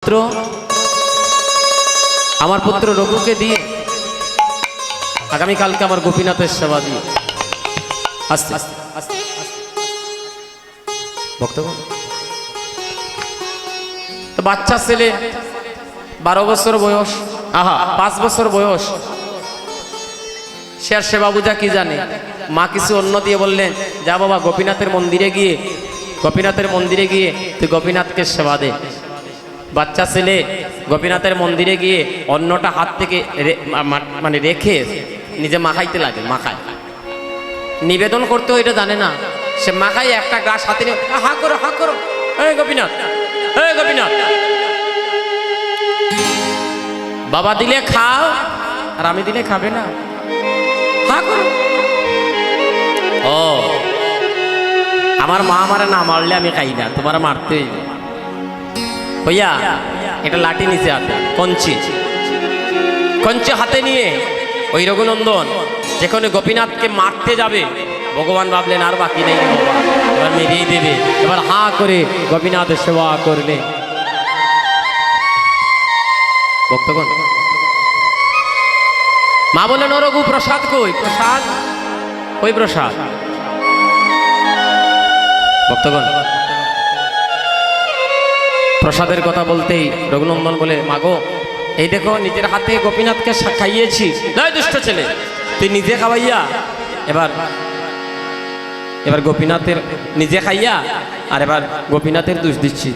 পুত্র আমার পুত্র রঘুকে দিয়ে আগামীকালকে আমার গোপীনাথের সেবা দিয়ে আস্তে আস্তে আস্তে ভক্তগণ। তো বাচ্চা ছেলে 12 বছর বয়স, 5 বছর বয়স, সে আর সেবা বুঝা কি জানে। মা কিছু অন্ন দিয়ে বললেন, যা বাবা গোপীনাথের মন্দিরে গিয়ে তুই গোপীনাথকে সেবা দে। বাচ্চা ছেলে গোপীনাথের মন্দিরে গিয়ে অন্নটা হাত থেকে মানে রেখে নিজে মাখাইতে লাগে। মাখায়, নিবেদন করতে এটা জানে না। সে মাখাই একটা গাছ হাতে নিয়ে হা করো এই গোপীনাথ, এই গোপীনাথ, বাবা দিলে খাও আর আমি দিলে খাবে না, হা করো। ও আমার মা আমারে না মারলে আমি খাই না, তোমার মারতে হইয়া এটা লাঠি নিচে হাতে, কঞ্চি হাতে নিয়ে ওই রঘুনন্দন যেখানে গোপীনাথকে মারতে যাবে, ভগবান ভাবলেন আর বাকি নেই, এবার মেরেই দেবে। এবার হা করে গোপীনাথের সেবা করলে। ভক্তগণ, মা বললেন, ও রঘু প্রসাদ কই? প্রসাদ কই? প্রসাদ। ভক্তগণ, প্রসাদের কথা বলতেই রঘুনন্দন বলে, মাগো এই দেখো নিজের হাতে গোপীনাথকে খাইয়েছি। নয় দুষ্ট ছেলে, তুই নিজে খাওয়াইয়া এবার গোপীনাথের নিজে খাইয়া আর এবার গোপীনাথের দোষ দিচ্ছি।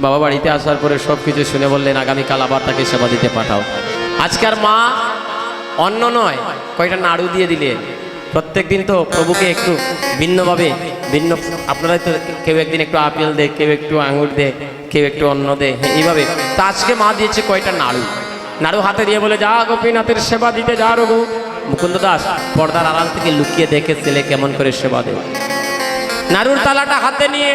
বাবা বাড়িতে আসার পরে সব কিছু শুনে বললেন, আগামীকাল আবার তাকে সেবা দিতে পাঠাও। আজকের মা অন্ন নয়, কয়টা নাড়ু দিয়ে দিলেন। প্রত্যেক দিন তো প্রভুকে একটু ভিন্নভাবে আপনারা তো কেউ একদিন একটু আপেল দে, কেউ একটু আঙুর দে, কেউ একটু অন্ন দে, এইভাবে। তা আজকে মা দিয়েছে কয়টা নাড়ু হাতে দিয়ে বলে, যা গোপীনাথের সেবা দিতে যা রঘু। মুকুন্দ দাস পর্দার আড়াল থেকে লুকিয়ে দেখে ছেলে কেমন করে সেবা দেয়। নাড়ুর তালাটা হাতে নিয়ে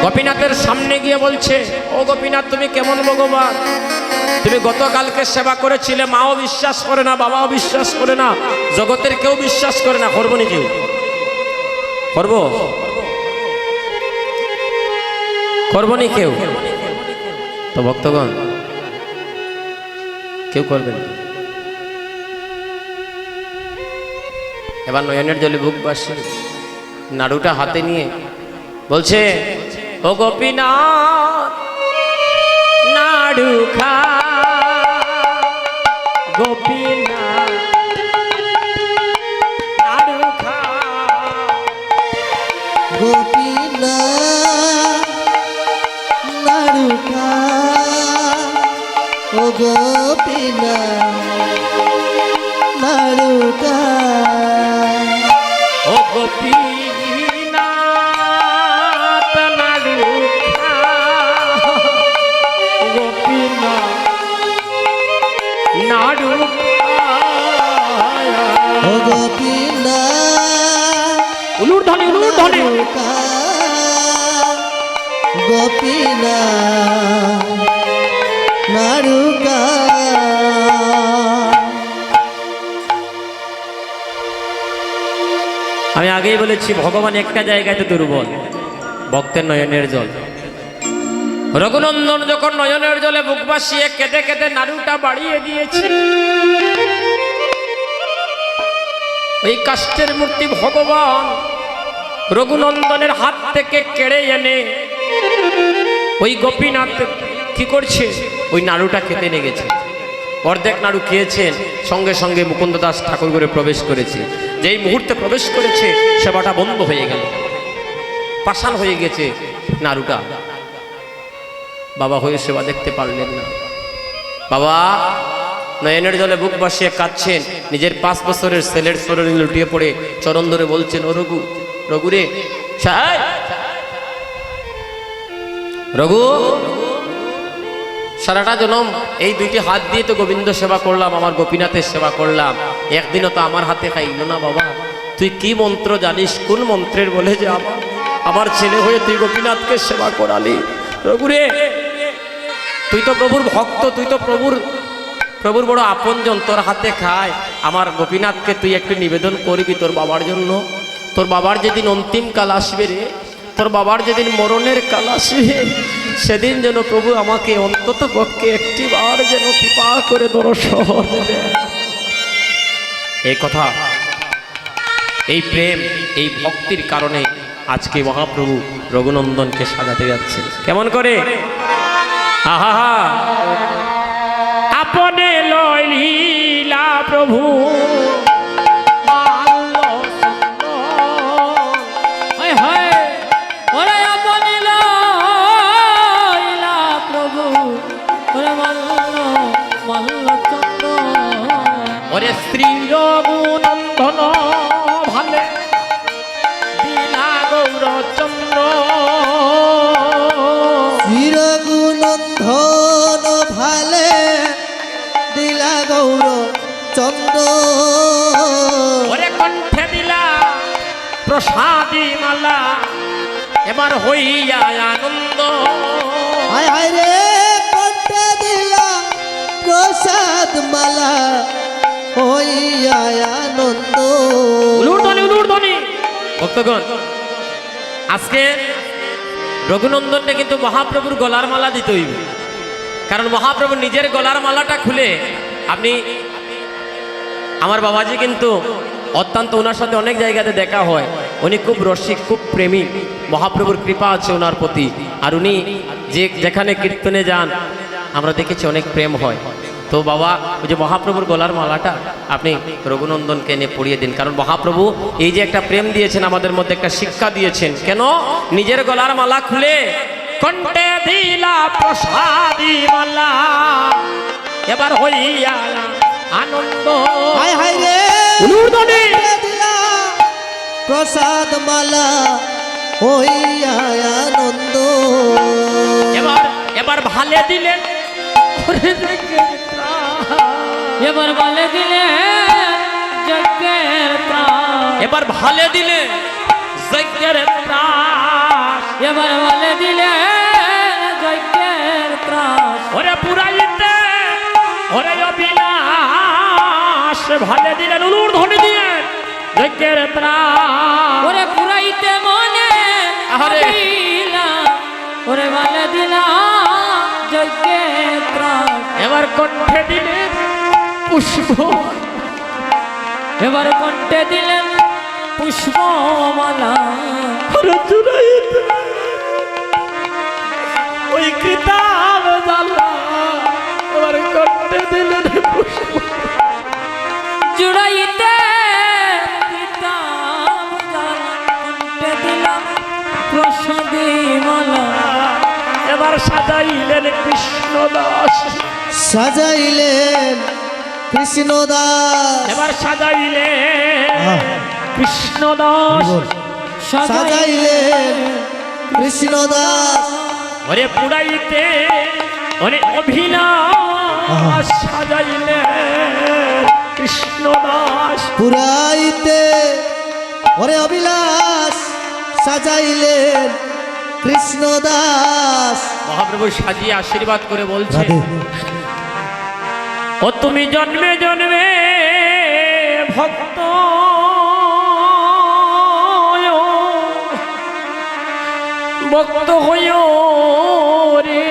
গোপীনাথের সামনে গিয়ে বলছে, ও গোপীনাথ, তুমি কেমন ভগবান? তুমি গতকালকে সেবা করেছিলে, মাও বিশ্বাস করে না, বাবাও বিশ্বাস করে না, জগতের কেউ বিশ্বাস করে না। করবো নি কেউ? করবো নি কেউ? তো ভক্তগণ, কেউ করবেন। এবার নয়নের জলে বুক বাসি নাড়ুটা হাতে নিয়ে বলছে, ও গোপীনাথ, নাড়ু খা গোপীনাথ, নাড়ু খা গোপীনাথ, নাড়ু খা ও গোপীনাথ, নাড়ু খা ও গোপীনাথ, নাড়ু খা গোপীনাথ, নাড়ু ও গোপীনাথ, উলুর ধনে গোপীনাথ, নাড়ু খা। আমি আগেই বলেছি, ভগবান একটা জায়গায় তো দুর্বল, ভক্তের নয়নের জল। রঘুনন্দন যখন নয়নের জলে বুক বাসিয়ে কেঁদে কেঁদে নাড়ুটা বাড়িয়ে দিয়েছে, ওই কাষ্ঠের মূর্তি ভগবান রঘুনন্দনের হাত থেকে কেড়ে এনে ওই গোপীনাথ কি করছে, ওই নাড়ুটা খেতে লেগেছে। অর্ধেক নাড়ু খেয়েছেন, সঙ্গে সঙ্গে মুকুন্দ দাস ঠাকুর ঘরে প্রবেশ করেছে। যেই মুহূর্তে প্রবেশ করেছে, সেবাটা বন্ধ হয়ে গেল, পাষাণ হয়ে গেছে নাড়ুটা। বাবা হয়ে সেবা দেখতে পারলেন না। বাবা নয়নের জলে বুক বাসিয়ে কাঁদছেন। নিজের 5 বছরের ছেলের শরীরে লুটিয়ে পড়ে চরণ ধরে বলছেন, ও রঘু, রঘুরে, রঘু, সারাটা জনম এই দুইটি হাত দিয়ে তো গোবিন্দ সেবা করলাম, আমার গোপীনাথের সেবা করলাম, একদিনও তো আমার হাতে খাইল না। বাবা তুই কি মন্ত্র জানিস? কোন মন্ত্রের বলে যে আমার ছেলে হয়ে তুই গোপীনাথকে সেবা করালি? রঘুরে, তুই তো প্রভুর ভক্ত, তুই তো প্রভুর বড় আপনজন, তোর হাতে খায়। আমার গোপীনাথকে তুই একটু নিবেদন করবি তোর বাবার জন্য। তোর বাবার যেদিন অন্তিম কাল আসবে রে, তোর বাবার যেদিন মরণের কাল আসে সেদিন যেন প্রভু আমাকে অন্তত পক্ষে একটি বার যেন কৃপা করে দর্শন দেয়। এই কথা, এই প্রেম, এই ভক্তির কারণে আজকে মহাপ্রভু রঘুনন্দনকে সাজাতে যাচ্ছে। কেমন করে? আহা, আপনে লইলা প্রভু ওরে শ্রী রঘুনন্দন ভালে দিলা গৌরচন্দ্র, শ্রী রঘুনন্দন ভালে দিলা গৌর চন্দ্র, ওরে কণ্ঠে দিলা প্রসাদী মালা এবার হইয়া আনন্দ। হায় হায় রে কণ্ঠে দিলা প্রসাদ মালা হইয়া আনন্দ। উলুরধ্বনি ভক্তগণ, আজকে রঘুনন্দনকে কিন্তু মহাপ্রভুর গলার মালা দিতে হইবে, কারণ মহাপ্রভু নিজের গলার মালাটা খুলে আপনি, আমার বাবাজি কিন্তু অত্যন্ত ওনার সাথে অনেক জায়গাতে দেখা হয়, উনি খুব রসিক, খুব প্রেমিক, মহাপ্রভুর কৃপা আছে ওনার প্রতি, আর উনি যেখানে কীর্তনে যান আমরা দেখেছি অনেক প্রেম হয়। তো বাবা ওই যে মহাপ্রভুর গলার মালাটা আপনি রঘুনন্দনকে এনে পরিয়ে দিন, কারণ মহাপ্রভু এই যে একটা প্রেম দিয়েছেন আমাদের মধ্যে, একটা শিক্ষা দিয়েছেন। কেন? নিজের গলার মালা খুলে কণ্ঠে দিলা প্রসাদী মালা এবার হইয়া আনন্দ। হায় হায় রে উলুরধ্বনি দিলা প্রসাদ মালা হইয়া আনন্দ। এবার ভালে দিলেন, এবার ভালে দিলে যজ্ঞের ত্রাস, এবার ভালে দিলে যজ্ঞের ত্রাস, এবার ভালে দিলে যজ্ঞের ত্রাস, ওরে পুরাইতে ওরে অবিলাস ভালে দিলেন, উলুরধ্বনি দিয়ে যজ্ঞের ত্রাস, ওরে পুরাইতে মনে আহারে। দিলা, ওরে ভালে দিলা যজ্ঞের ত্রাস, এবার কণ্ঠে দিলেন পুষ্প, এবার কণ্ঠে দিলেন পুষ্পমালা, ওরে চুরাইতে ওই কৃতাব জ্বালা এবার কণ্ঠে দিলেন পুষ্প, জুড়াইতে পিতাম জ্বালা, কণ্ঠে দিলাম প্রসাদী মালা, এবার সাজাইলেন কৃষ্ণদাস, সাজাইলেন কৃষ্ণদাস, এবার সাজাইলেন কৃষ্ণদাস, সাজাইলেন কৃষ্ণদাস, ওরে পুরাইতে ওরে অভিলাষ সাজাইলেন কৃষ্ণদাস, পুরাইতে ওরে অবিলাস সাজাইলেন কৃষ্ণদাস। মহাপ্রভু সাজিয়ে আশীর্বাদ করে বলছে, ও তুমি জন্মে জন্মে ভক্ত ভক্ত হইও রে,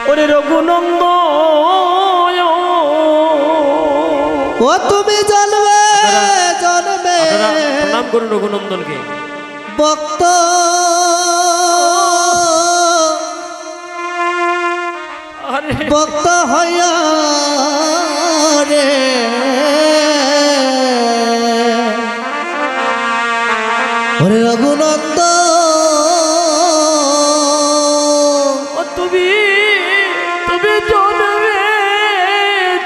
ওরে রঘুনন্দ ও তুমি জন্মে জন্মে প্রণাম করুন রঘুনন্দনকে। ভক্ত আরে ভক্ত হইয়া রে, ওরে রঘুনন্দ ও তুমি জন্মে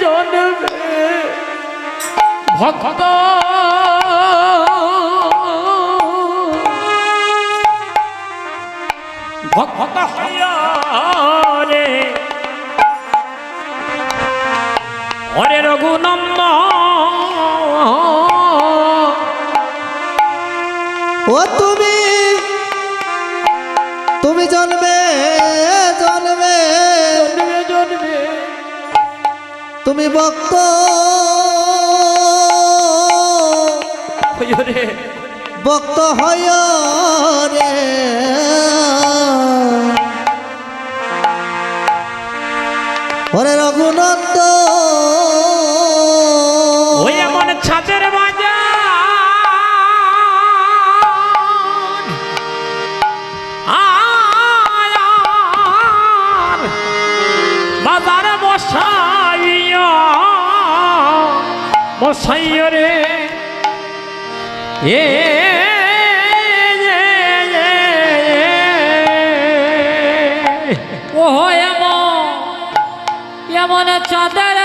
জন্মে ভক্ত ভক্ত হইয়া রে, ওরে রঘুনন্দ ও তুমি জন্মে জন্মে জন্মে জন্মে তুমি ভক্ত হইও রে ভক্ত হয় রে ওরে রঘুনন্দ ওই এমন ছাদের বাজার আয়ার বাজারে বসাইয়া বসাইয়া রে এ ও এমন এমন চাঁদের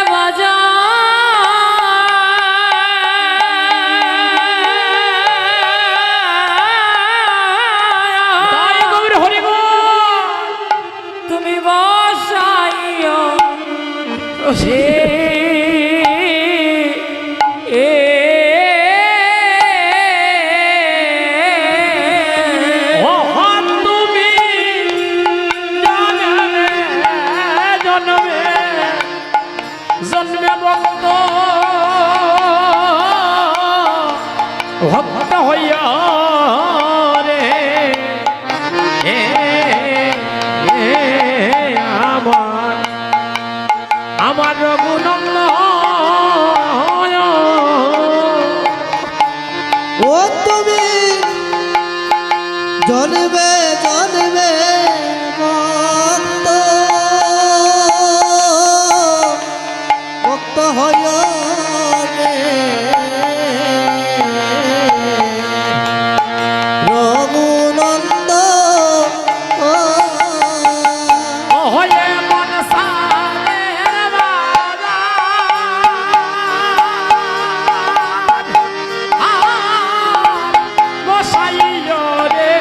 তাই বাজার গৌর হরি গো তুমি বসাইও সে ও হাত তুমি জন্মে জন্মে জন্মে ভক্ত ভক্ত হইয়া রে এ আমার আমার রঘুনন্দ ও তুমি জন্মে জন্মে ভক্ত ভক্ত হয় রে রঘুনন্দ হয়ে মন সাদের বাজার বসাইও রে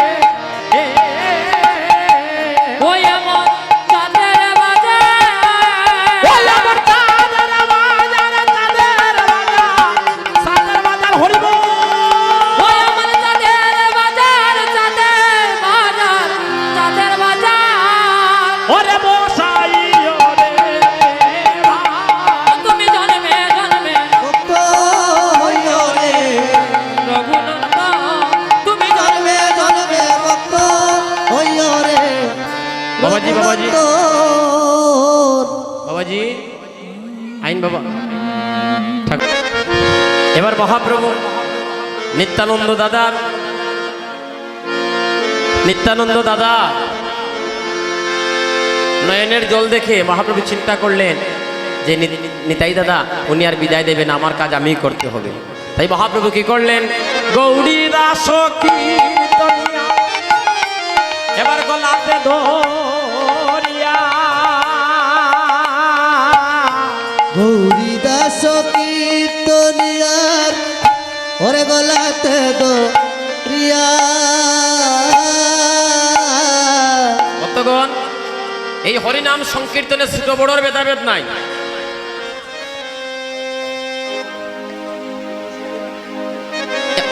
ওই এমন চাঁদের বাজার ওই আমার চাঁদের বাজার চাঁদের বাজার হরিব ওই এমন চাঁদের বাজার চাঁদের বাজার চাঁদের বাজার ওরে বসাইও রে তুমি জন্মে জন্মে ভক্ত হয় রে রঘুনন্দ তুমি জন্মে জন্মে ভক্ত হয় রে বাবাজি, বাবাজি। রঘুনন্দন। বাবাজি আইন বাবা ঠাকুর এবার মহাপ্রভু নিত্যানন্দ দাদা নয়নের জল দেখে মহাপ্রভু চিন্তা করলেন যে নিতাই দাদা উনি আর বিদায় দেবেন, আমার কাজ আমিই করতে হবে। তাই মহাপ্রভু কি করলেন, গৌরী দাস কীর্তনিয়া এবার গলাতে ধরিয়া গৌরী দাস কীর্তনিয়ার ওরে গলাতে দো রিয়া ভক্তগণ, এই হরিনাম সংকীর্তনে ছোট বড়র ভেদাভেদ নাই।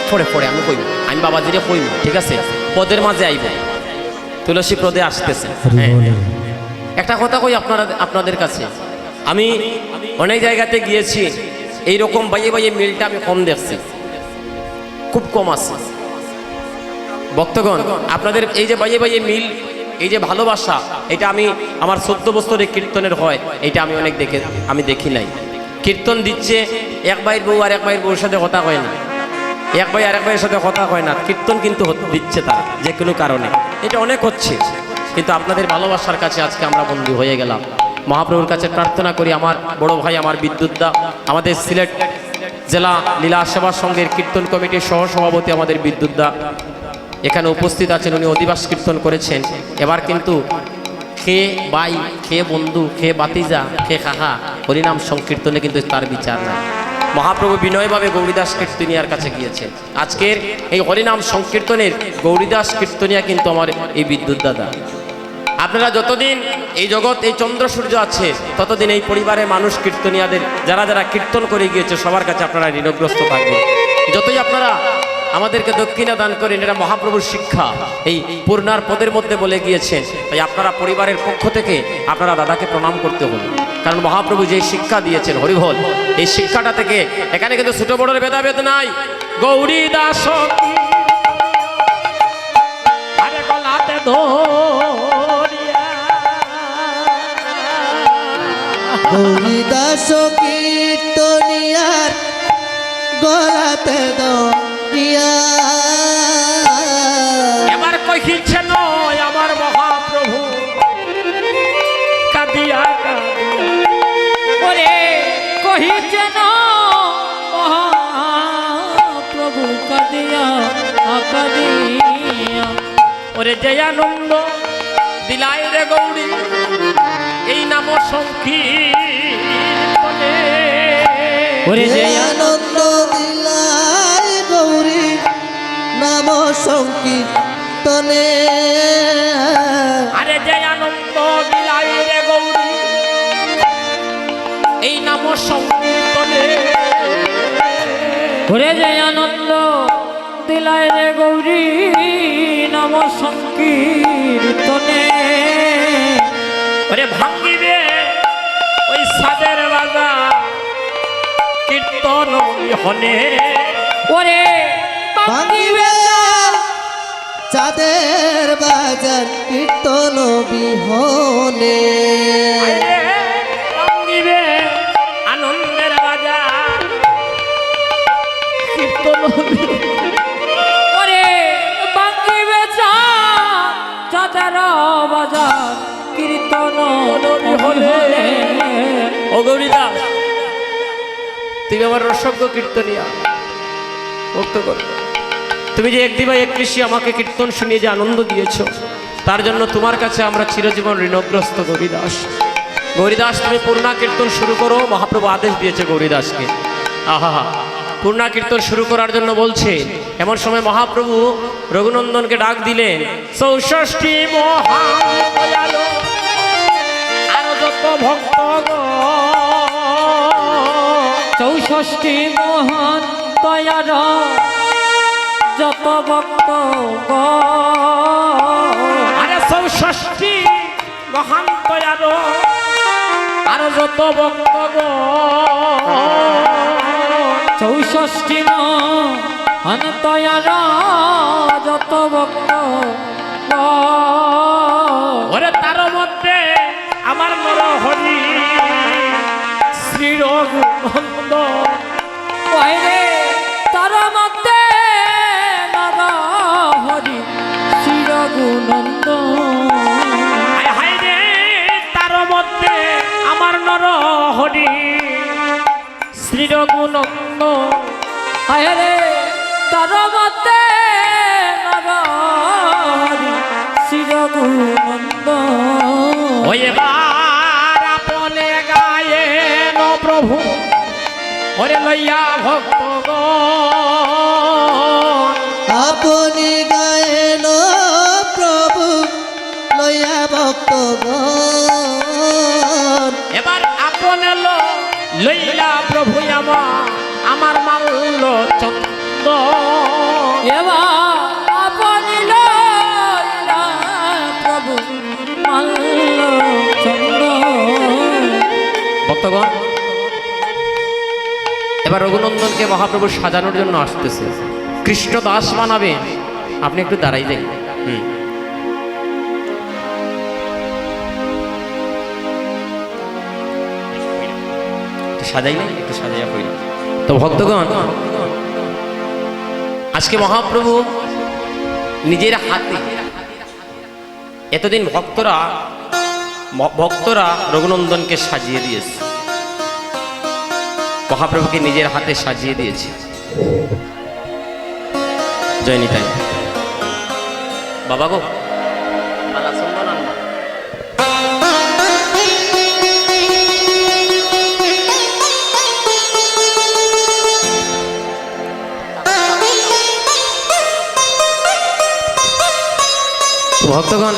পড়ে পড়ে আমি কইব, আমি বাবাজিরে কইব, ঠিক আছে? পদের মাঝে আইব, তুলসী পদে আসতেছে। হ্যাঁ, একটা কথা কই আপনাদের কাছে, আমি অনেক জায়গাতে গিয়েছি, এইরকম বাইয়ে বাইয়ে মিলটা আমি কম দেখছি, খুব কম আছে। ভক্তগণ, আপনাদের এই যে বাইয়ে বাইয়ে মিল, এই যে ভালোবাসা, এটা আমি আমার 14 বছরের কীর্তনের হয়, এটা আমি অনেক আমি দেখি নাই। কীর্তন দিচ্ছে, এক ভাইয়ের বউ আর এক ভাইয়ের বউর সাথে কথা কয় না, এক ভাই আরেক ভাইয়ের সাথে কথা কয় না, কীর্তন কিন্তু দিচ্ছে তারা যে কোনো কারণে, এটা অনেক হচ্ছে। কিন্তু আপনাদের ভালোবাসার কাছে আজকে আমরা বন্দী হয়ে গেলাম। মহাপ্রভুর কাছে প্রার্থনা করি, আমার বড় ভাই আমার বিদ্যুৎদা, আমাদের সিলেট জেলা লীলা সেবা সংঘের কীর্তন কমিটির সহসভাপতি আমাদের বিদ্যুৎদা এখানে উপস্থিত আছেন, উনি অধিবাস কীর্তন করেছেন। এবার কিন্তু খে বাই, খে বন্ধু, খে বাতিজা, খে কাহা, হরিনাম সংকীর্তনে কিন্তু তার বিচার নাই। মহাপ্রভু বিনয়ভাবে গৌরীদাস কীর্তনিয়ার কাছে গিয়েছেন। আজকের এই হরিনাম সংকীর্তনের গৌরীদাস কীর্তনিয়া কিন্তু আমার এই বিদ্যুৎ দাদা। আপনারা যতদিন এই জগৎ, এই চন্দ্র সূর্য আছে, ততদিন এই পরিবারের মানুষ কীর্তনিয়াদের যারা যারা কীর্তন করে গিয়েছে সবার কাছে আপনারা ঋণগ্রস্ত থাকবেন। যতই আপনারা আমাদেরকে দক্ষিণা দান করেন, এটা মহাপ্রভুর শিক্ষা এই পূর্ণার পদের মধ্যে বলে গিয়েছেন। তাই আপনারা পরিবারের পক্ষ থেকে আপনারা দাদাকে প্রণাম করতে হবে, কারণ মহাপ্রভু যে শিক্ষা দিয়েছেন হরিবল, এই শিক্ষাটা থেকে এখানে কিন্তু ছোট বড়ের ভেদাভেদ নাই। গৌরী দাস আরে গলাতে ধরিয়া, হরিদাস কীর্তনিয়ার গলাতে দরিয়া। এবার কহিছেন আমার মহাপ্রভু কাঁদিয়া কাঁদিয়া, ওরে কহিছেন মহাপ্রভু কাঁদিয়া কাঁদিয়া, ওরে যে আনন্দ দিলাই রে গৌরী এই নাম সংকীর্তনে, ওরে যে যে আনন্দ দিলাই গৌরী নাম সংকীর্তনে। আরে যে আনন্দ দিলাই রে গৌরী এই নাম সংকীর্তনে, ওরে যে আনন্দ দিলায় রে গৌরী নাম সংকীর্তনে, ওরে ভাঙ্গিবে ওই সাদের বাজা কীর্তন হনে, ওরে ভাঙিবে চাঁদের বাজার কীর্তন বিহনে। ভাঙ্গিবে আনন্দের বাজা কীর্তন ওরে বাঙ্গিবে চাঁদের বাজার কীর্তন হলে। ও গৌরী দাস, তুমি আমার রসজ্ঞ কীর্তনিয়া ভক্ত কর, তুমি যে একদিবা একৃষি আমাকে কীর্তন শুনিয়ে যে আনন্দ দিয়েছ, তার জন্য তোমার কাছে আমরা চিরজীবন ঋণগ্রস্ত। গৌরীদাস, গৌরীদাস তুমি পূর্ণা কীর্তন শুরু করো, মহাপ্রভু আদেশ দিয়েছে গৌরীদাসকে। আহা, পূর্ণা কীর্তন শুরু করার জন্য বলছে। এমন সময় মহাপ্রভু রঘুনন্দনকে ডাক দিলেন, 64 মহাদয়ালু আরো যত ভক্তগণ, 64 মহান দয়ার যত ভক্ত আরে 64 মহান দয়ালু আরো যত ভক্তগণ, 64 মহান দয়ার যত ভক্ত ওরে তার মধ্যে আমার নরহরি শ্রী রঘুনন্দ, ওরে তার মধ্যে নর হরি শ্রী রঘুনন্দ, হায় হায় রে তার মধ্যে আমার নরহরি শ্রী রঘুনন্দ, হায় রে তার মধ্যে নর হরি শ্রী রঘুনন্দ। ওই এবার আপনে গায়েন প্রভু ওরে লইয়া ভক্তগণ, আপনি গায়েন প্রভু লইয়া ভক্তগণ। এবার আপনে লইলা প্রভু আমার মাল্য চন্দ, এবার আপনি লইলা প্রভু মাল্য চন্দ্র। ভক্তগণ এবার রঘুনন্দনকে মহাপ্রভু সাজানোর জন্য আসতেছে, কৃষ্ণ দাস বানাবে। আপনি একটু দাঁড়াই যাই, সাজাই নাই, একটু সাজাইয়া করি। তো ভক্তগণ আজকে মহাপ্রভু নিজের হাতে, এতদিন ভক্তরা রঘুনন্দনকে সাজিয়ে দিয়েছে, মহাপ্রভুকে নিজের হাতে সাজিয়ে দিয়েছে। জয় নিতাই বাবা গো, মালা চন্দন আনবা। ভক্তগণ